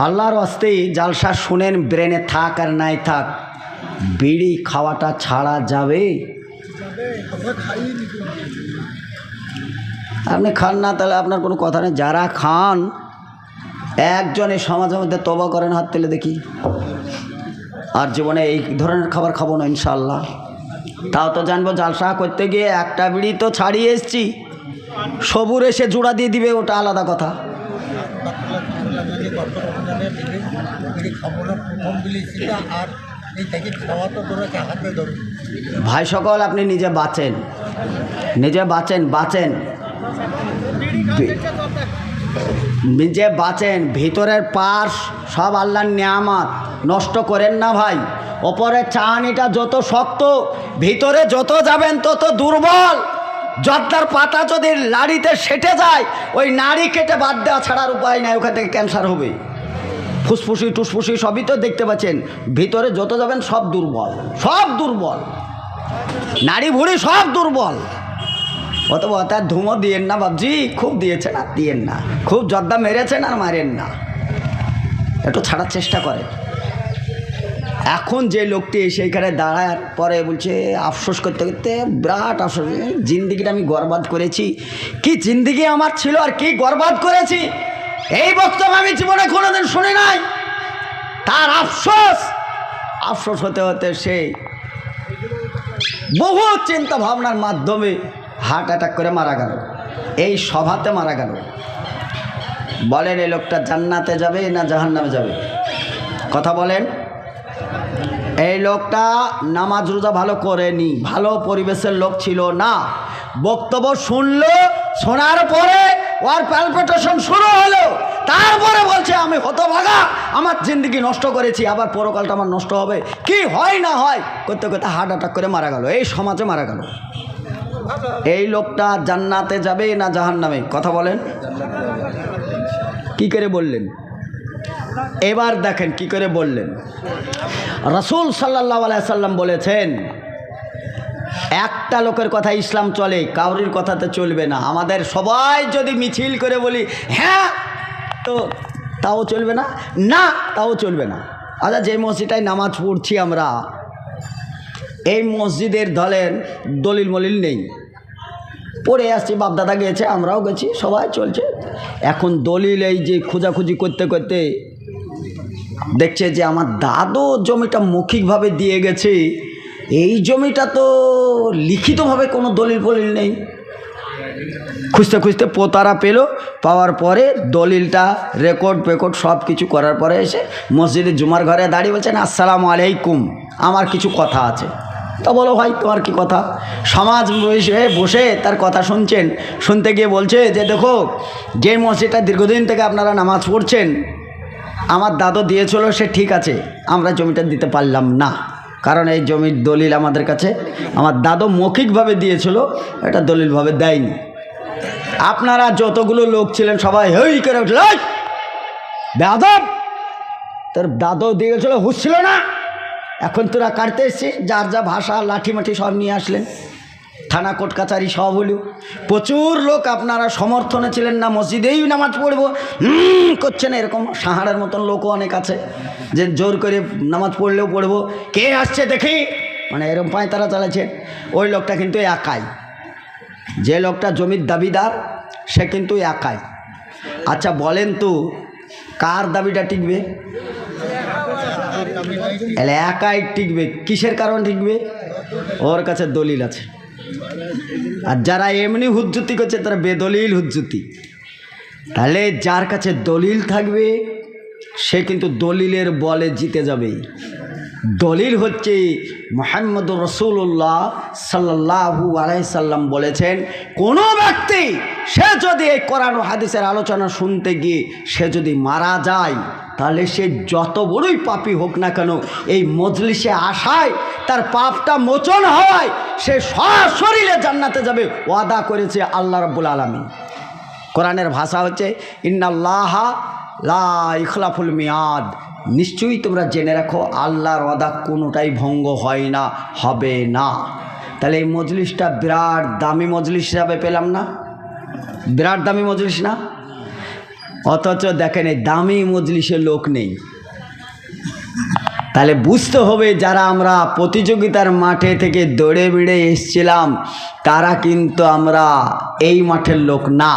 আল্লাহর ওয়াস্তে জালসা শুনেন, ব্রেনে থাক আর নাই থাক, বিড়ি খাওয়াটা ছাড়া যাবে? আপনি খান না তাহলে আপনার কোনো কথা নেই। যারা খান একজন এই সমাজের মধ্যে তওবা করেন, হাত তুলে দেখি। আর জীবনে এই ধরনের খাবার খাবো না ইনশাআল্লাহ। তাও তো জানবো জালসা করতে গিয়ে একটা বিড়ি তো ছাড়িয়ে এসছি, সবুর এসে জোড়া দিয়ে দিবে, ওটা আলাদা কথা। ভাই সকল, আপনি নিজে বাঁচেন, নিজে বাঁচেন, বাঁচেন, নিজে বাঁচেন। ভিতরের পাশ সব আল্লাহর নিয়ামত, নষ্ট করেন না ভাই। ওপরের চাহানিটা যত শক্ত, ভিতরে যত যাবেন তত দুর্বল। জর্দার পাতা যদি নাড়িতে সেটে যায়, ওই নাড়ি কেটে বাদ দেওয়া ছাড়ার উপায় নাই, ওখান থেকে ক্যান্সার হবে। ফুসফুসি টুসফুসি সবই তো দেখতে পাচ্ছেন, ভিতরে যত যাবেন সব দুর্বল, সব দুর্বল, নাড়ি ভুড়ি সব দুর্বল। অথবা তার ধুমো দিয়েন না বাবজি, খুব দিয়েছেন আর দিয়েন না, খুব জর্দা মেরেছেন আর মারেন না, একটু ছাড়ার চেষ্টা করেন। এখন যে লোকটি সেইখানে দাঁড়ায় পরে বলছে আফসোস করতে করতে, বিরাট আফসোস, জিন্দিগিটা আমি বরবাদ করেছি, কি জিন্দিগি আমার ছিল আর কি বরবাদ করেছি, এই বক্তব্য আমি জীবনে কোনোদিন শুনি নাই। তার আফসোস, আফসোস হতে হতে সে বহু চিন্তা ভাবনার মাধ্যমে হার্ট অ্যাটাক করে মারা গেল, এই সভাতে মারা গেল। বলেন এই লোকটা জান্নাতে যাবে না জাহান্নামে যাবে? কথা বলেন। এই লোকটা নামাজ রোজা ভালো করেনি, ভালো পরিবেশের লোক ছিল না। বক্তব্য শুনলো, শোনার পরে ওর প্যালপিটেশন শুরু হলো, তারপরে বলছে আমি হতভাগা, আমার জিন্দেগি নষ্ট করেছি, আবার পরকালটা আমার নষ্ট হবে, কি হয় না হয় করতে করতে হার্ট অ্যাটাক করে মারা গেল, এই সমাজে মারা গেল। এই লোকটা জান্নাতে যাবে না জাহান্নামে? কথা বলেন। কি করে বললেন? এবার দেখেন কি করে বললেন। রাসূল সাল্লাল্লাহু আলাইহি সাল্লাম বলেছেন, একটা লোকের কথা ইসলাম চলে, কাউরির কথাতে চলবে না। আমাদের সবাই যদি মিছিল করে বলি হ্যাঁ তো তাও চলবে না, না তাও চলবে না। আচ্ছা, যে মসজিদটায় নামাজ পড়ছি আমরা, এই মসজিদের ধরেন দলিল মলিল নেই, পড়ে আসছি, বাপদাদা গেছে, আমরাও গেছি, সবাই চলছে। এখন দলিল এই যে খোঁজাখুঁজি করতে করতে দেখছে যে আমার দাদু জমিটা মৌখিকভাবে দিয়ে গেছে, এই জমিটা তো লিখিতভাবে কোনো দলিল ফলিল নেই। খুঁজতে খুঁজতে পোতারা পেল, পাওয়ার পরে দলিলটা রেকর্ড পেকর্ড সব কিছু করার পরে এসে মসজিদের জুমার ঘরে দাঁড়িয়ে বলছেন আসসালামু আলাইকুম, আমার কিছু কথা আছে। তা বলো ভাই তোমার কি কথা? সমাজ বসে তার কথা শুনছেন, শুনতে গিয়ে বলছে যে দেখো, যে মসজিদটা দীর্ঘদিন থেকে আপনারা নামাজ পড়ছেন, আমার দাদু দিয়েছিল সে ঠিক আছে, আমরা জমিটা দিতে পারলাম না, কারণ এই জমির দলিল আমাদের কাছে, আমার দাদু মৌখিকভাবে দিয়েছিল, এটা দলিলভাবে দেয়নি। আপনারা যতগুলো লোক ছিলেন সবাই হই করে উঠল, বেয়াদব, তোর দাদু দিয়ে গেছিল, হুঁশছিল না, এখন তোরা কাটতে এসছিস, যার যা ভাষা লাঠি মাঠি সব নিয়ে আসলেন, থানা কোর্ট কাছারি সব হলো। প্রচুর লোক আপনারা সমর্থনে ছিলেন না, মসজিদেই নামাজ পড়বো করছেন, এরকম সাহারার মতন লোকও অনেক আছে যে জোর করে নামাজ পড়লেও পড়বো, কে আসছে দেখি, মানে এরকম পায় তারা চালাচ্ছে। ওই লোকটা কিন্তু একাই, যে লোকটা জমির দাবিদার সে কিন্তু একাই। আচ্ছা বলেন তো কার দাবিটা টিকবে? একাই টিকবে। কিসের কারণ টিকবে? ওর কাছে দলিল আছে। আর যারা এমনি হুজ্জুতি করছে তারা বেদলিল হুজ্জুতি। তাহলে যার কাছে দলিল থাকবে সে কিন্তু দলিলের বলে জিতে যাবে। দলিল হচ্ছে মুহাম্মদুর রাসূলুল্লাহ সাল্লাল্লাহু আলাইহি সাল্লাম বলেছেন, কোনো ব্যক্তি সে যদি এই কোরআন ও হাদিসের আলোচনা শুনতে গিয়ে সে যদি মারা যায়, তাহলে সে যত বড়ই পাপী হোক না কেন, এই মজলিসে আসায় তার পাপটা মোচন হয়, সে সশরীরে জান্নাতে যাবে, ওয়াদা করেছে আল্লাহ রাব্বুল আলামিন। কোরআনের ভাষা হচ্ছে ইন্নাল্লাহা লা ইখলাফুল মিয়াদ, নিশ্চয়ই তোমরা জেনে রাখো আল্লাহর ওয়াদা কোনোটাই ভঙ্গ হয় না, হবে না। তাহলে এই মজলিসটা বিরাট দামি মজলিস হিসাবে পেলাম না? বিরাট দামি মজলিস না? অথচ দেখেন এই দামি মজলিসে লোক নেই। তাহলে বুঝতে হবে যারা আমরা প্রতিযোগিতার মাঠে থেকে দৌড়ে বেড়ে এসছিলাম তারা কিন্তু আমরা এই মাঠের লোক না।